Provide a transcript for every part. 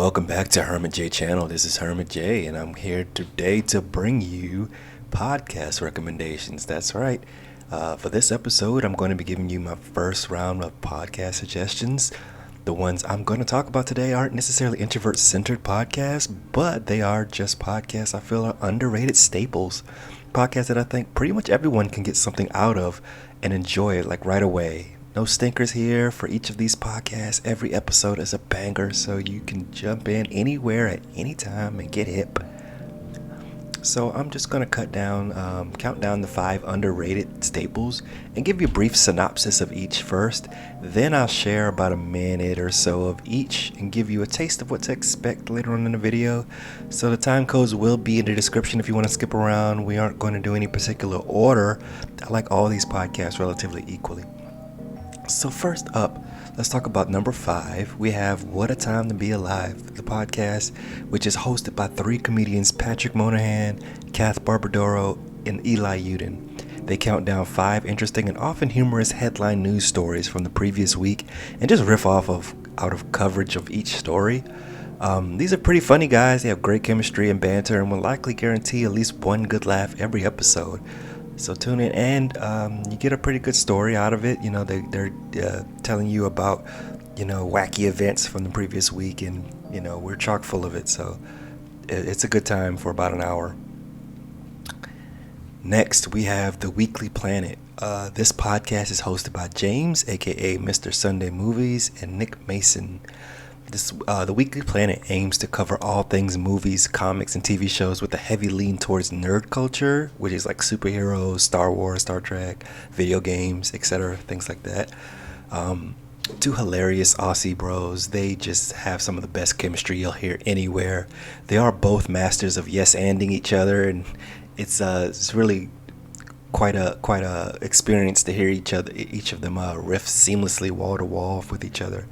Welcome back to Hermit J channel. This is Hermit J, and I'm here today to bring you podcast recommendations. That's right. For this episode, I'm going to be giving you my first round of podcast suggestions. The ones I'm going to talk about today aren't necessarily introvert-centered podcasts, but they are just podcasts I feel are underrated staples. Podcasts that I think pretty much everyone can get something out of and enjoy it like right away. No stinkers here for each of these podcasts. Every episode is a banger, so you can jump in anywhere at any time and get hip. So I'm just going to count down the 5 underrated staples and give you a brief synopsis of each first. Then I'll share about a minute or so of each and give you a taste of what to expect later on in the video. So the time codes will be in the description if you want to skip around. We aren't going to do any particular order. I like all these podcasts relatively equally. So first up, let's talk about number 5. We have What a Time to Be Alive, the podcast, which is hosted by 3 comedians, Patrick Monahan, Kath Barbadoro, and Eli Uden. They count down 5 interesting and often humorous headline news stories from the previous week and just riff out of coverage of each story. These are pretty funny guys. They have great chemistry and banter and will likely guarantee at least one good laugh every episode. So tune in, and you get a pretty good story out of it. You know, they're telling you about, wacky events from the previous week, and, we're chock full of it. So it's a good time for about an hour. Next, we have The Weekly Planet. This podcast is hosted by James, a.k.a. Mr. Sunday Movies, and Nick Mason. The Weekly Planet aims to cover all things movies, comics, and TV shows with a heavy lean towards nerd culture, which is like superheroes, Star Wars, Star Trek, video games, etc., things like that. 2 hilarious Aussie bros. They just have some of the best chemistry you'll hear anywhere. They are both masters of yes-anding each other, and it's really quite a experience to hear each of them riff seamlessly wall to wall with each other.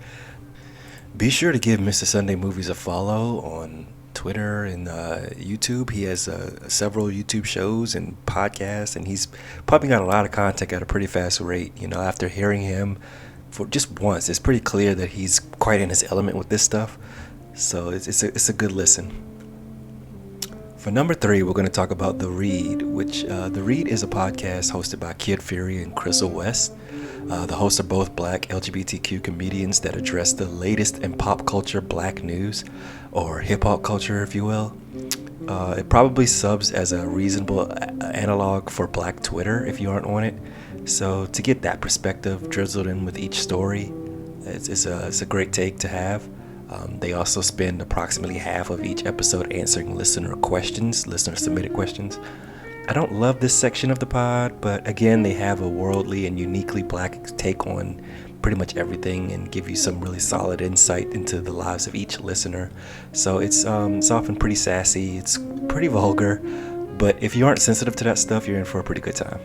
Be sure to give Mr. Sunday Movies a follow on Twitter and YouTube. He has several YouTube shows and podcasts, and he's pumping out a lot of content at a pretty fast rate. After hearing him for just once, it's pretty clear that he's quite in his element with this stuff. So it's a good listen. For number 3, we're going to talk about The Read, which The Read is a podcast hosted by Kid Fury and Crystal West. The hosts are both black LGBTQ comedians that address the latest in pop culture black news, or hip-hop culture, if you will. It probably subs as a reasonable analog for black Twitter if you aren't on it. So to get that perspective drizzled in with each story, it's a great take to have. They also spend approximately half of each episode answering listener submitted questions. I don't love this section of the pod, but again, they have a worldly and uniquely black take on pretty much everything and give you some really solid insight into the lives of each listener. So it's often pretty sassy, it's pretty vulgar, but if you aren't sensitive to that stuff, you're in for a pretty good time.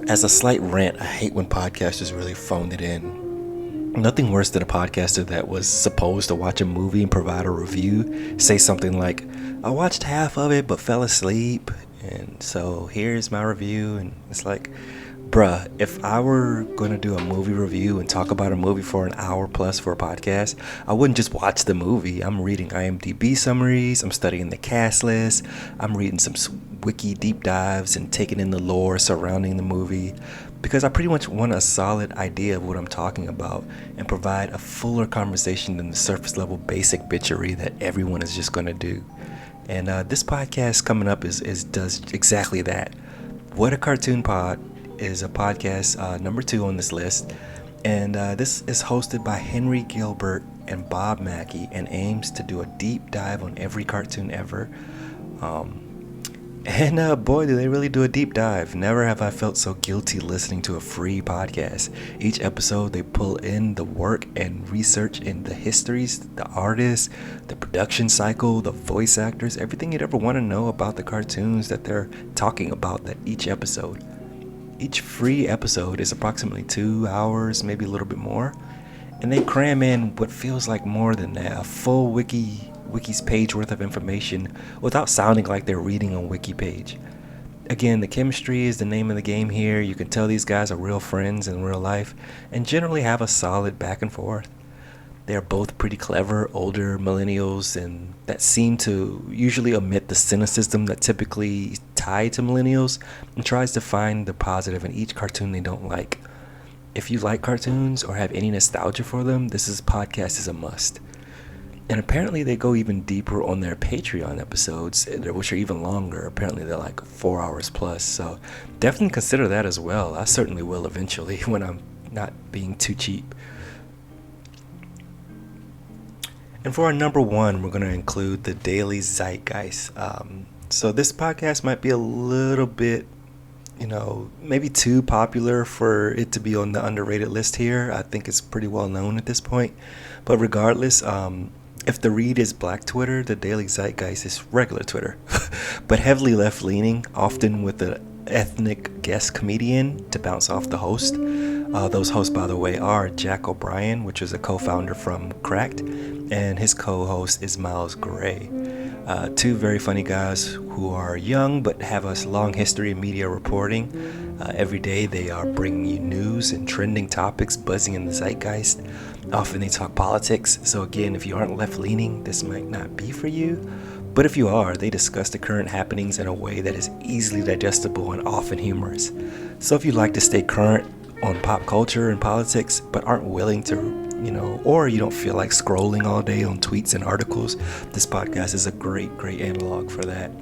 As a slight rant, I hate when podcasters really phone it in. Nothing worse than a podcaster that was supposed to watch a movie and provide a review say something like, I watched half of it but fell asleep, and so here's my review. And it's like, bruh, if I were going to do a movie review and talk about a movie for an hour plus for a podcast, I wouldn't just watch the movie. I'm reading IMDb summaries, I'm studying the cast list, I'm reading some wiki deep dives and taking in the lore surrounding the movie, because I pretty much want a solid idea of what I'm talking about and provide a fuller conversation than the surface level basic bitchery that everyone is just going to do. And this podcast coming up does exactly that. What a Cartoon Pod is a podcast number 2 on this list, and this is hosted by Henry Gilbert and Bob Mackey and aims to do a deep dive on every cartoon ever. And boy, do they really do a deep dive. Never have I felt so guilty listening to a free podcast. Each episode, they pull in the work and research in the histories, the artists, the production cycle, the voice actors, everything you'd ever want to know about the cartoons that they're talking about that each episode. Each free episode is approximately 2 hours, maybe a little bit more. And they cram in what feels like more than that, a full wiki's page worth of information without sounding like they're reading a wiki page. Again, the chemistry is the name of the game here. You can tell these guys are real friends in real life and generally have a solid back and forth. They're both pretty clever, older millennials, and that seem to usually omit the cynicism that typically tied to millennials and tries to find the positive in each cartoon they don't like. If you like cartoons or have any nostalgia for them, this podcast is a must. And apparently they go even deeper on their Patreon episodes, which are even longer. Apparently they're like 4 hours plus. So definitely consider that as well. I certainly will eventually when I'm not being too cheap. And for our number one, we're going to include the Daily Zeitgeist. So this podcast might be a little bit, maybe too popular for it to be on the underrated list here. I think it's pretty well known at this point. But regardless, if the read is Black Twitter, the Daily Zeitgeist is regular Twitter, but heavily left-leaning, often with an ethnic guest comedian to bounce off the host. Those hosts, by the way, are Jack O'Brien, which is a co-founder from Cracked, and his co-host is Miles Gray. Two very funny guys who are young but have a long history in media reporting. Every day they are bringing you news and trending topics buzzing in the zeitgeist. Often they talk politics, so again, if you aren't left-leaning, this might not be for you. But if you are, they discuss the current happenings in a way that is easily digestible and often humorous. So if you'd like to stay current on pop culture and politics, but aren't willing to, or you don't feel like scrolling all day on tweets and articles, this podcast is a great analog for that.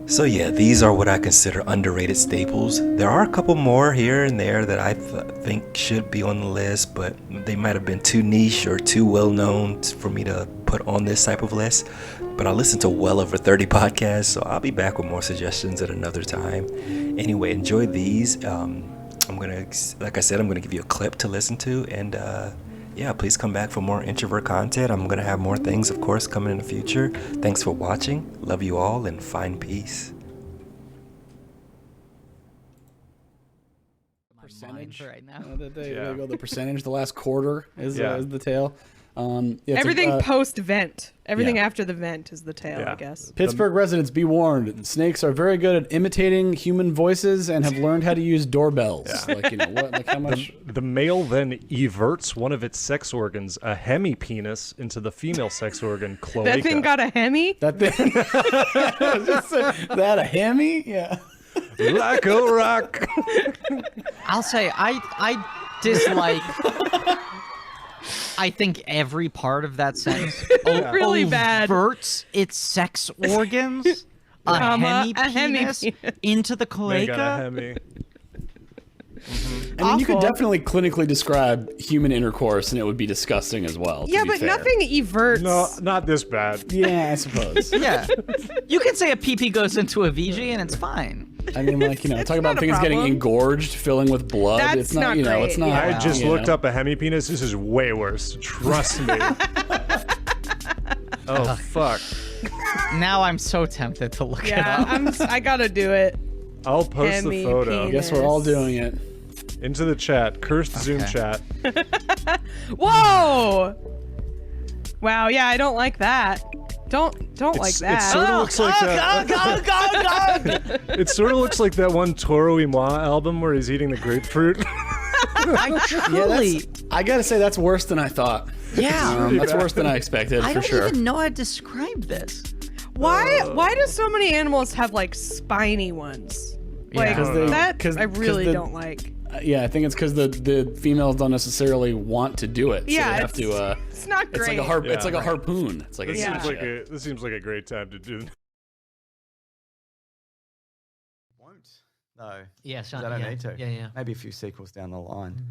So yeah, these are what I consider underrated staples. There are a couple more here and there that I think should be on the list, but they might have been too niche or too well known for me to put on this type of list. But I listen to well over 30 podcasts, so I'll be back with more suggestions at another time. Anyway, enjoy these. Like I said, I'm gonna give you a clip to listen to, and please come back for more introvert content. I'm gonna have more things, of course, coming in the future. Thanks for watching. Love you all, and find peace. Percentage right now. There you go. The percentage, the last quarter is the tail. Everything post-vent. Everything after the vent is the tail, I guess. Pittsburgh residents, be warned. Snakes are very good at imitating human voices and have learned how to use doorbells. How much? The male then everts one of its sex organs, a hemipenis, into the female sex organ, cloaca. That thing got a hemi? That thing? That a hemi? Yeah. Like a rock. I'll say I dislike. I think every part of that sentence really bad overts its sex organs, a hemipenis into the They got a cloaca. hemi. I mean, you could definitely clinically describe human intercourse, and it would be disgusting as well. Yeah, but fair. nothing everts. No, not this bad. Yeah, I suppose. Yeah, you can say a pee-pee goes into a VG and it's fine. I mean, talk about not a things getting problem. engorged, filling with blood. That's it's not, not it's great, not. yeah. I just looked up a hemipenis. This is way worse. Trust me. Oh, fuck. Now I'm so tempted to look it up. I gotta do it. I'll post the photo Hemipenis. Guess we're all doing it. into the chat. Cursed Zoom chat. Whoa! Wow, yeah, I don't like that. Don't like that. It sort of looks like that. It sort of looks like that one Toro y Moi album where he's eating the grapefruit. I truly. I gotta say that's worse than I thought. Yeah. That's worse than I expected I for don't sure. even know how to describe this. Why do so many animals have like spiny ones? Like Yeah. I really don't like. Yeah, I think it's because the females don't necessarily want to do it. So Yeah, they have to. It's not It's great. like a it's like a harpoon. It's like This Yeah. seems like a great time to do. Won't. No. Yeah, I don't need to. Yeah. Maybe a few sequels down the line.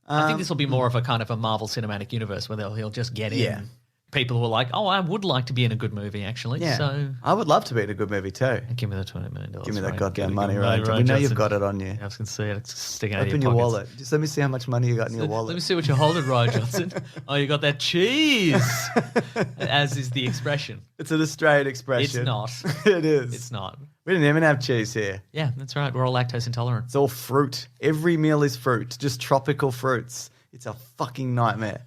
I think this will be more of a kind of a Marvel Cinematic Universe where he'll just get in people who are like, oh, I would like to be in a good movie, actually. Yeah. So I would love to be in a good movie too. give me the $20 million. Give me that right? goddamn Give me money, the right? We know Johnson. you've got it on you. I was going to see it. It's sticking out of Open your your pockets. wallet. Just let me see how much money you got in your wallet. Let me see what you're holding, Ryan Johnson. Oh, you got that cheese. As is the expression. It's an Australian expression. It's not. It is. It's not. We didn't even have cheese here. Yeah, that's right. We're all lactose intolerant. It's all fruit. Every meal is fruit. Just tropical fruits. It's a fucking nightmare.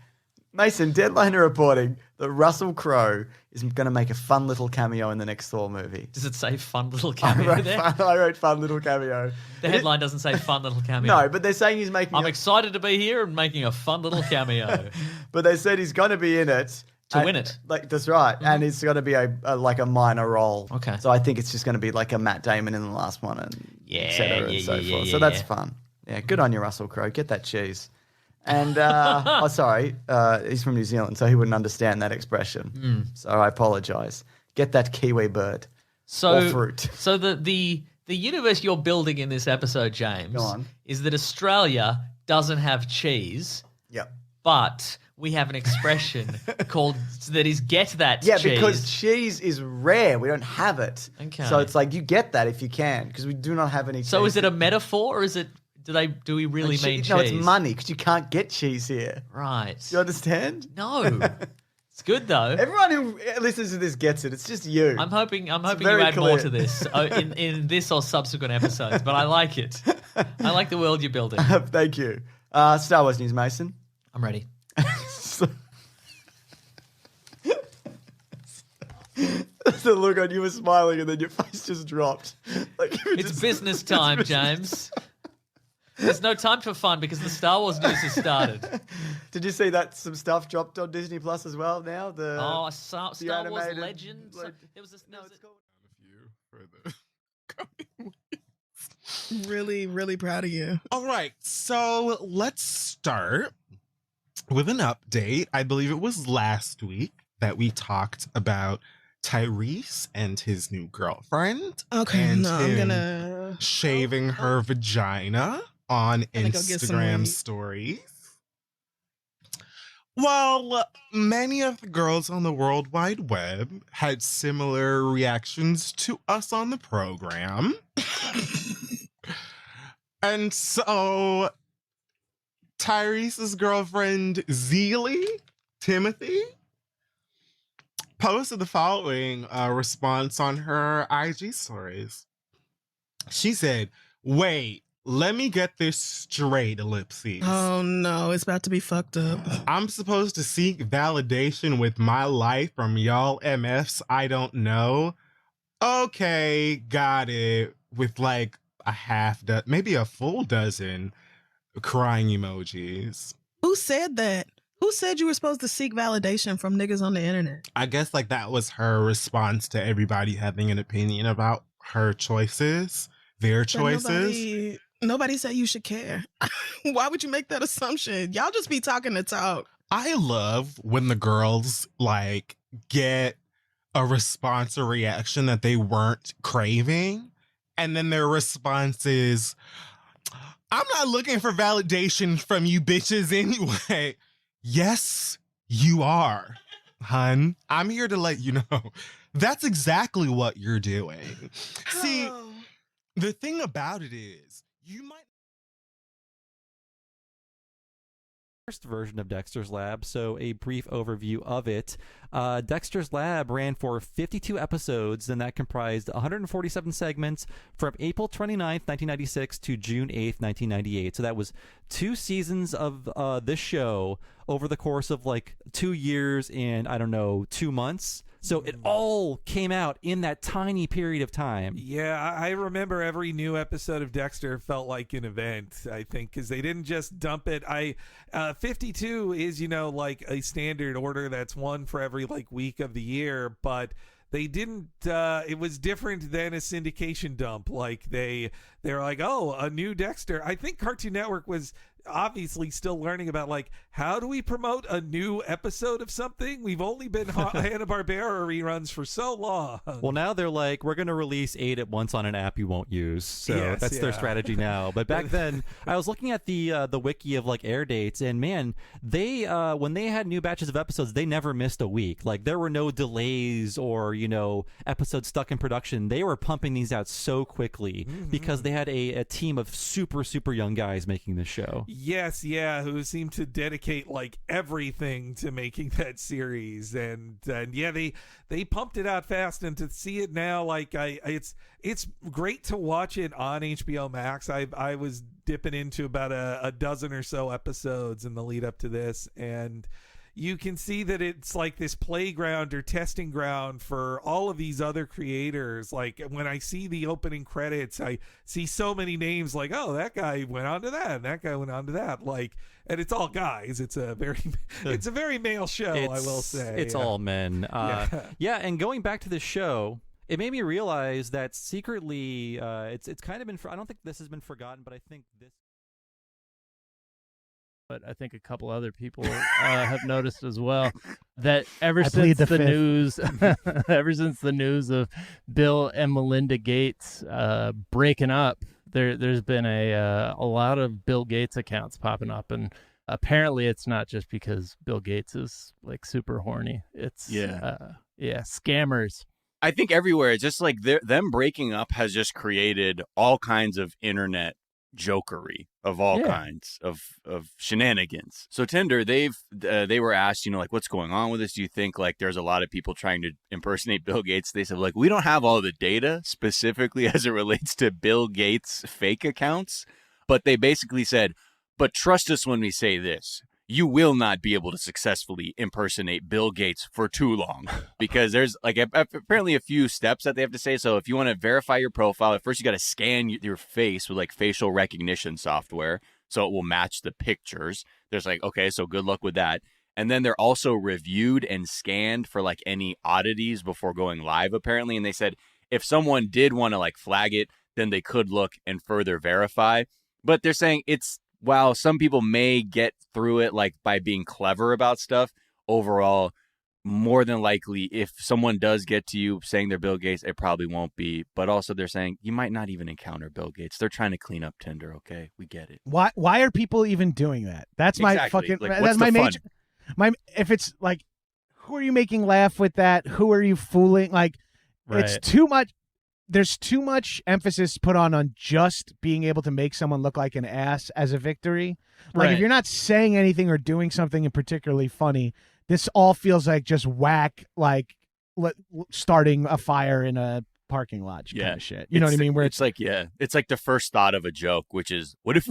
Mason, Deadline are reporting that Russell Crowe is going to make a fun little cameo in the next Thor movie. Does it say fun little I cameo there? wrote fun little cameo. The headline doesn't say fun little cameo. No, but they're saying he's making I'm excited to be here and making a fun little cameo. But they said he's going to be in it. To win it. Like, that's right. And it's going to be a minor role. Okay. So I think it's just going to be like a Matt Damon in the last one and et cetera and so forth. So that's fun. Yeah, good on you, Russell Crowe. Get that cheese. And, he's from New Zealand, so he wouldn't understand that expression. So I apologize. Get that kiwi bird or fruit. So the universe you're building in this episode, James, Go on. is that Australia doesn't have cheese, Yep. but we have an expression called that is get that Yeah, cheese. because cheese is rare. We don't have it. Okay. So it's like you get that if you can, because we do not have any cheese. So is it a metaphor or is it do we really mean cheese? No, it's money, because you can't get cheese here. Right. Do you understand? No. It's good though. Everyone who listens to this gets it. It's just you. I'm hoping you very add more clear. to this in this or subsequent episodes, but I like it. I like the world you're building. Thank you. Star Wars news, Mason. I'm ready. The look on you was smiling and then your face just dropped. Like you were It's just- business time, James. There's no time for fun because the Star Wars news has started. Did you see that some stuff dropped on Disney Plus as well now? Star Wars animated, Legends. like- There was No, it's called. Really, really proud of you. All right, so let's start with an update. I believe it was last week that we talked about Tyrese and his new girlfriend. Okay, and no, I'm him gonna shaving her vagina on Gonna go get some Instagram weed. stories. Well, many of the girls on the World Wide Web had similar reactions to us on the program. And so Tyrese's girlfriend, Timothy, posted the following response on her IG stories. She said, "Wait, let me get this straight, ellipses. Oh no, it's about to be fucked up. I'm supposed to seek validation with my life from y'all MFs I don't know. Okay, got it." With like maybe a full dozen crying emojis. Who said that? Who said you were supposed to seek validation from niggas on the internet? I guess like that was her response to everybody having an opinion about her choices, their But choices. nobody said you should care. Why would you make that assumption? Y'all just be talking to talk. I love when the girls like get a response or reaction that they weren't craving. And then their response is, "I'm not looking for validation from you bitches anyway." Yes, you are, hun. I'm here to let you know that's exactly what you're doing. See, the thing about it is, you might. First version of Dexter's Lab, so a brief overview of it. Dexter's Lab ran for 52 episodes, and that comprised 147 segments from April 29th, 1996 to June 8th, 1998. So that was 2 seasons of this show over the course of like 2 years and, 2 months. So it all came out in that tiny period of time. Yeah, I remember every new episode of Dexter felt like an event, I think, because they didn't just dump it. 52 is, like a standard order that's one for every like week of the year, but they didn't it was different than a syndication dump. Like they're like, oh, a new Dexter. I think Cartoon Network was obviously still learning about like, how do we promote a new episode of something? We've only been Hanna-Barbera reruns for so long. Well, now they're like, we're going to release 8 at once on an app you won't use. So Yes, that's their yeah. strategy now. But back then, I was looking at the wiki of like air dates, and man, they when they had new batches of episodes, they never missed a week. Like there were no delays or episodes stuck in production. They were pumping these out so quickly because they had a team of super young guys making this show. Yes, yeah, who seemed to dedicate like everything to making that series, and yeah, they pumped it out fast, and to see it now, like it's great to watch it on HBO Max. I was dipping into about a dozen or so episodes in the lead up to this, and you can see that it's like this playground or testing ground for all of these other creators. Like when I see the opening credits, I see so many names like, oh, that guy went on to that, and that guy went on to that. Like, and it's all guys. It's a very male show, I will say. It's all men. Yeah, and going back to the show, it made me realize that secretly, it's kind of been. I don't think this has been forgotten, but I think this. But I think a couple other people have noticed as well that ever since the news, ever since the news of Bill and Melinda Gates breaking up, there's been a lot of Bill Gates accounts popping up, and apparently it's not just because Bill Gates is like super horny. It's scammers. I think everywhere, it's just like them breaking up has just created all kinds of internet jokery of all kinds of shenanigans. So Tinder, they were asked, like, what's going on with this? Do you think like there's a lot of people trying to impersonate Bill Gates? They said, like, we don't have all the data specifically as it relates to Bill Gates' fake accounts, but they basically said, but trust us when we say this. You will not be able to successfully impersonate Bill Gates for too long, because there's like apparently a few steps that they have to say. So if you want to verify your profile, at first you got to scan your face with like facial recognition software so it will match the pictures. There's like, okay, so good luck with that. And then they're also reviewed and scanned for like any oddities before going live, apparently. And they said if someone did want to like flag it, then they could look and further verify. But they're saying while some people may get through it like by being clever about stuff, overall, more than likely, if someone does get to you saying they're Bill Gates, it probably won't be. But also they're saying you might not even encounter Bill Gates. They're trying to clean up Tinder, okay? We get it. Why are people even doing that? That's my fucking like, that's my major if it's like, who are you making laugh with that? Who are you fooling? Like, it's too much. There's too much emphasis put on just being able to make someone look like an ass as a victory. Like, if you're not saying anything or doing something particularly funny, this all feels like just whack, like starting a fire in a parking lot kind of shit. You know what I mean? Where it's like, it's like the first thought of a joke, which is, what if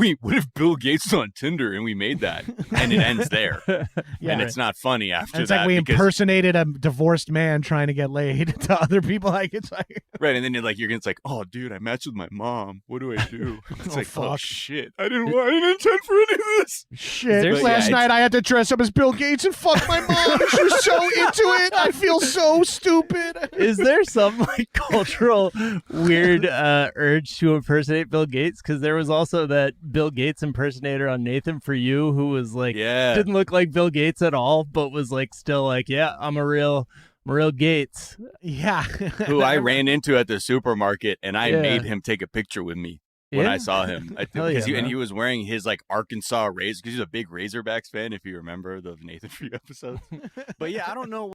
Bill Gates is on Tinder and we made that, and it ends there, and it's not funny after that. It's like we impersonated a divorced man trying to get laid to other people. Like, it's like right, and then you're oh, dude, I matched with my mom. What do I do? It's like, fuck. Oh shit, I didn't intend for any of this. Shit. Last night I had to dress up as Bill Gates and fuck my mom. She was so into it. I feel so stupid. Is there some like cultural weird urge to impersonate Bill Gates? Because there was also that Bill Gates impersonator on Nathan For You who was like, didn't look like Bill Gates at all, but was like still like, yeah, I'm a real Gates. Yeah. Who I ran into at the supermarket, and I made him take a picture with me when I saw him. And he was wearing his like Arkansas Razor, because he's a big Razorbacks fan, if you remember the Nathan For You episodes. But yeah, I don't know.